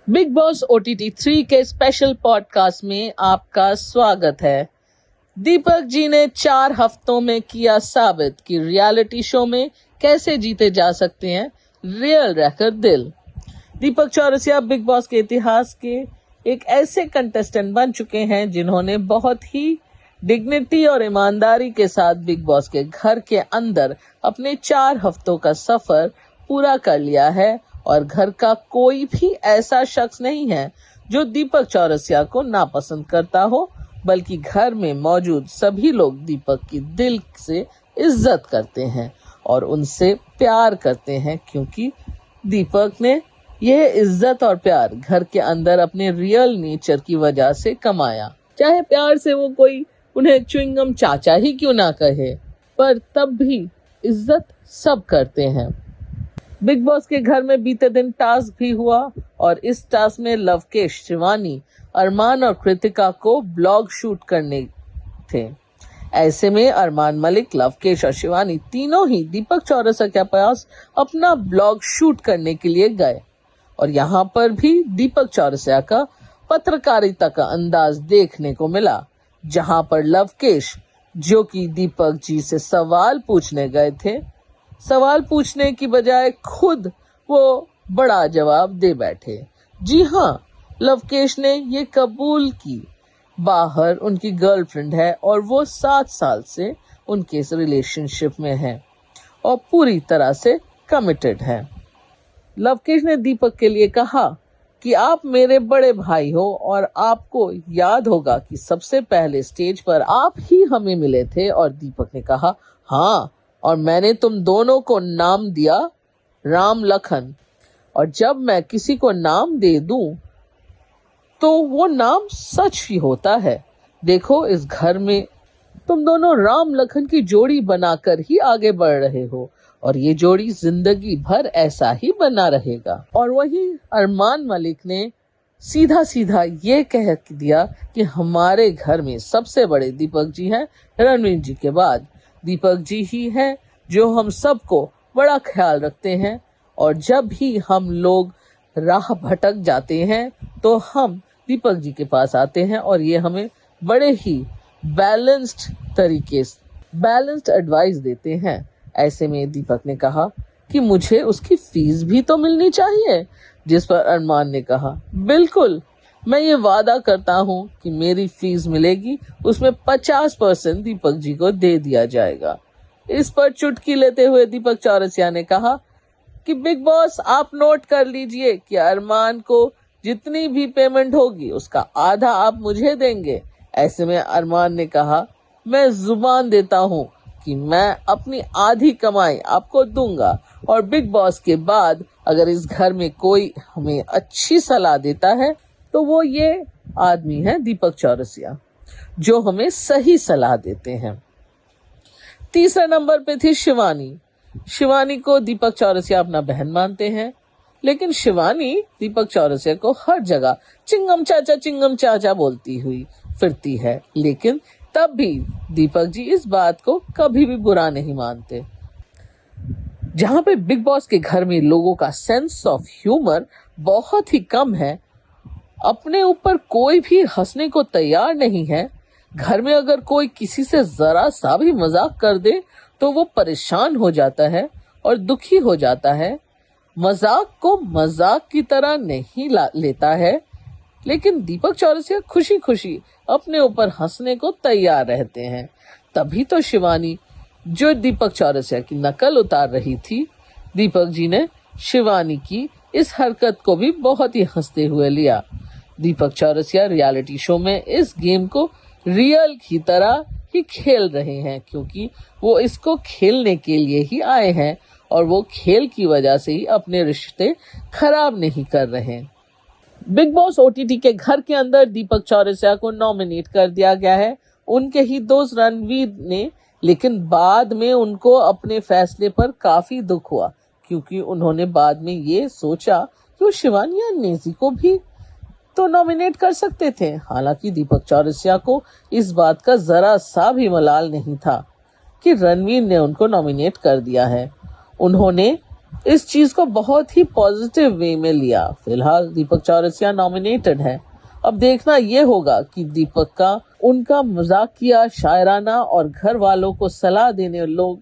Big boss OTT 3 के special podcast में आपका स्वागत है। दीपक जी ने 4 हफ्तों में किया साबित कि रियलिटी शो में कैसे जीते जा सकते हैं रियल रहकर दिल। दीपक चौरसिया बिग बॉस के इतिहास के एक ऐसे कंटेस्टेंट बन चुके हैं जिन्होंने बहुत ही डिग्निटी और ईमानदारी के साथ बिग बॉस के घर के अंदर अपने 4 हफ्तों का सफर पूरा कर लिया है और घर का कोई भी ऐसा शख्स नहीं है जो दीपक चौरसिया को नापसंद करता हो, बल्कि घर में मौजूद सभी लोग दीपक की दिल से इज्जत करते हैं और उनसे प्यार करते हैं, क्योंकि दीपक ने यह इज्जत और प्यार घर के अंदर अपने रियल नेचर की वजह से कमाया। चाहे प्यार से वो कोई उन्हें च्युइंगम चाचा ही क्यों ना कहे, पर तब भी इज्जत सब करते हैं। बिग बॉस के घर में बीते दिन टास्क भी हुआ और इस टास्क में लवकेश, शिवानी, अरमान और कृतिका को ब्लॉग शूट करने थे। ऐसे में अरमान मलिक, लवकेश और शिवानी तीनों ही दीपक चौरसिया के पास अपना ब्लॉग शूट करने के लिए गए और यहाँ पर भी दीपक चौरसिया का पत्रकारिता का अंदाज देखने को मिला, जहाँ पर लवकेश, जो कि दीपक जी से सवाल पूछने गए थे, सवाल पूछने की बजाय खुद वो बड़ा जवाब दे बैठे। जी हाँ, लवकेश ने ये कबूल की बाहर उनकी गर्लफ्रेंड है और वो 7 साल से उनके इस रिलेशनशिप में है और पूरी तरह से कमिटेड है। लवकेश ने दीपक के लिए कहा कि आप मेरे बड़े भाई हो और आपको याद होगा कि सबसे पहले स्टेज पर आप ही हमें मिले थे। और दीपक ने कहा, हाँ, और मैंने तुम दोनों को नाम दिया राम लखन, और जब मैं किसी को नाम दे दूं तो वो नाम सच ही होता है। देखो, इस घर में तुम दोनों राम लखन की जोड़ी बनाकर ही आगे बढ़ रहे हो और ये जोड़ी जिंदगी भर ऐसा ही बना रहेगा। और वहीं अरमान मलिक ने सीधा सीधा ये कह दिया कि हमारे घर में सबसे बड़े दीपक जी हैं, रणवीर जी के बाद दीपक जी ही हैं जो हम सबको बड़ा ख्याल रखते हैं, और जब भी हम लोग राह भटक जाते हैं तो हम दीपक जी के पास आते हैं और ये हमें बड़े ही बैलेंस्ड तरीके से बैलेंस्ड एडवाइस देते हैं। ऐसे में दीपक ने कहा कि मुझे उसकी फीस भी तो मिलनी चाहिए, जिस पर अरमान ने कहा, बिल्कुल, मैं ये वादा करता हूँ कि मेरी फीस मिलेगी, उसमें 50% दीपक जी को दे दिया जाएगा। इस पर चुटकी लेते हुए दीपक चौरसिया ने कहा कि बिग बॉस, आप नोट कर लीजिए कि अरमान को जितनी भी पेमेंट होगी उसका आधा आप मुझे देंगे। ऐसे में अरमान ने कहा, मैं जुबान देता हूँ कि मैं अपनी आधी कमाई आपको दूंगा, और बिग बॉस के बाद अगर इस घर में कोई हमें अच्छी सलाह देता है तो वो ये आदमी है दीपक चौरसिया, जो हमें सही सलाह देते हैं। तीसरे नंबर पे थी शिवानी। शिवानी को दीपक चौरसिया अपना बहन मानते हैं, लेकिन शिवानी दीपक चौरसिया को हर जगह चिंगम चाचा बोलती हुई फिरती है, लेकिन तब भी दीपक जी इस बात को कभी भी बुरा नहीं मानते। जहां पे बिग बॉस के घर में लोगों का सेंस ऑफ ह्यूमर बहुत ही कम है, अपने ऊपर कोई भी हंसने को तैयार नहीं है, घर में अगर कोई किसी से जरा सा भी मजाक कर दे तो वो परेशान हो जाता है और दुखी हो जाता है। मजाक को मजाक की तरह नहीं लेता है, लेकिन दीपक चौरसिया खुशी खुशी अपने ऊपर हंसने को तैयार रहते हैं। तभी तो शिवानी, जो दीपक चौरसिया की नकल उतार रही थी, दीपक जी ने शिवानी की इस हरकत को भी बहुत ही हंसते हुए लिया। दीपक चौरसिया रियलिटी शो में इस गेम को रियल की तरह ही खेल रहे हैं, क्योंकि वो इसको खेलने के लिए ही आए हैं और वो खेल की वजह से ही अपने रिश्ते खराब नहीं कर रहे। बिग बॉस OTT के घर के अंदर दीपक चौरसिया को नॉमिनेट कर दिया गया है उनके ही दोस्त रणवीर ने, लेकिन बाद में उनको अपने फैसले पर काफी दुख हुआ, क्योंकि उन्होंने बाद में ये सोचा कि वो शिवानी और नेजी को भी तो नॉमिनेट कर सकते थे। हालांकि दीपक चौरसिया को इस बात का जरा सा भी मलाल नहीं था कि रणवीर ने उनको नॉमिनेट कर दिया है। उन्होंने इस चीज को बहुत ही पॉजिटिव वे में लिया। फिलहाल दीपक चौरसिया नॉमिनेटेड है। अब देखना ये होगा कि दीपक का उनका मजाकिया, शायराना और घर वालों को सलाह देने लोग